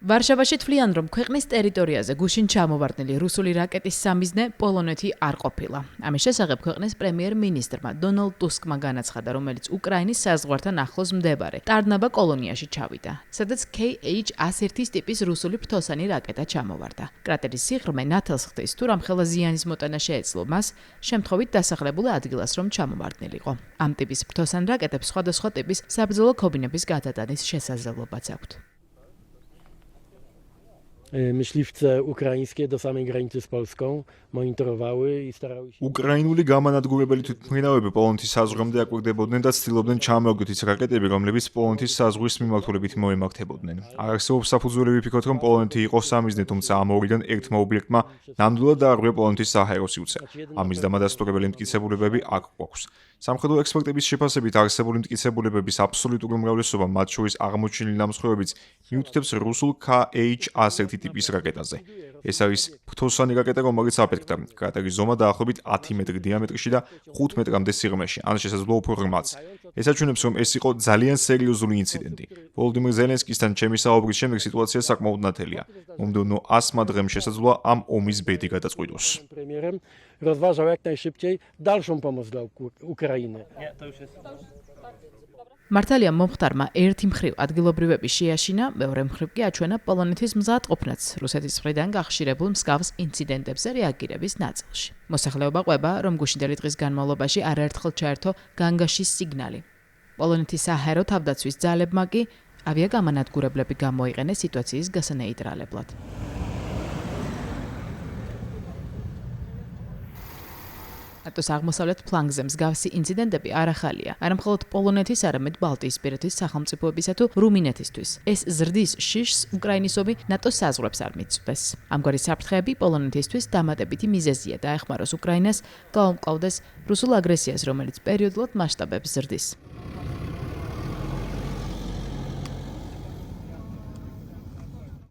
ვარშავაში თვლიან, რომ ქვეყნის ტერიტორიაზე გუშინ ჩამოვარდნილი რუსული რაკეტის სამიზნე პოლონეთი არ ყოფილა. ამის შესახებ ქვეყნის პრემიერ-მინისტრმა დონალდ ტუსკმა განაცხადა, რომელიც უკრაინის საზღვართან ახლოს მდებარე ტარნაბა კოლონიაში ჩავიდა, სადაც KH-101 ტიპის რუსული ფრთოსანი რაკეტა ჩამოვარდა. კრატერის სიღრმე ნათელს ხდის, თუ რამხელა ზიანის მოტანა შეეძლო მას, შემთხვევით დასახლებულ ადგილას რომ ჩამოვარდნილიყო. ამ ტიპის ფრთოსან რაკეტებს სხვადასხვა ტიპის საბრძოლო ქობინების გადატანის შესაძლებლობაც აქვთ. Myśliwce ukraińskie do samej granicy z Polską monitorowały i starały się... უკრაინული გამანადგურებელი თვითმფრინავები პოლონეთის საზღვრამდე აკვირდებოდნენ და ცდილობდნენ ჩამოაგდოთ ის რაკეტები, რომლებიც პოლონეთის საზღვრის მიმართულებით მოემართებოდნენ. არ არსებობს საფუძველი ვიფიქროთ, რომ პოლონეთი იყო სამიზნე, თუმცა ამ ორიდან ერთმა ობიექტმა ნამდვილად დაარღვია პოლონეთის საჰაერო სივრცე. ამის დამადასტურებელი მტკიცებულებები აქ გვაქვს. სამხედრო ექსპერტების შეფასებით არსებული მტკიცებულებების აბსოლუტური უმრავლესობა, მათ შორის აღმოჩენილი ნამსხვრევებიც, მიუთითებს რუსულ KH-101 ტიპის რაკეტაზე. ეს არის ფრთოსანი რაკეტა, რომელიც აფეთქდა. კრატერის ზომა დაახლოებით 10 მეტრი დიამეტრში და 5 მეტრამდე სიღრმეში, ან შესაძლოა უფრო ღრმაც. ეს აჩვენებს, რომ ეს იყო ძალიან სერიოზული ინციდენტი. ვოლოდიმირ ზელენსკისთან ჩემი საუბრის შემდეგ სიტუაცია საკმაოდ ნათელია. მომდევნო 100 დღემ შესაძლოა ამ ომის ბედი გადაწყვიტოს. Rozważał jak najszybciej dalszą pomoc dla Ukrainy. მართალია მომხდარმა ერთი მხრივ ადგილობრივები შეაშინა, მეორე მხრივ კი აჩვენა პოლონეთის მზადყოფნაც რუსეთის მხრიდან გახშირებულ მსგავს ინციდენტებზე რეაგირების ნაწილში. მოსახლეობა ყვება, რომ გუშინდელი დღის განმავლობაში არაერთხელ ჩაერთო განგაშის სიგნალი. პოლონეთის საჰაერო თავდაცვის ძალებმა კი ავიაგამანადგურებლები გამოიყენეს სიტუაციის გასანეიტრალებლად. ნატოს აღმოსავლეთ ფლანგზე მსგავსი ინციდენტები არ ახალია. არამხოლოდ პოლონეთის, არამედ ბალტიისპირეთის სახელმწიფოებისა თუ რუმინეთისთვის. ეს ზრდის შიშს უკრაინის ომი ნატოს საზღვრებს არ მიწვდეს. ამგვარი საფრთხეები პოლონეთისთვის დამატებითი მიზეზია და ეხმაროს უკრაინას გაუმკლავდეს რუსულ აგრესიას, რომელიც პერიოდულად მასშტაბებს ზრდის.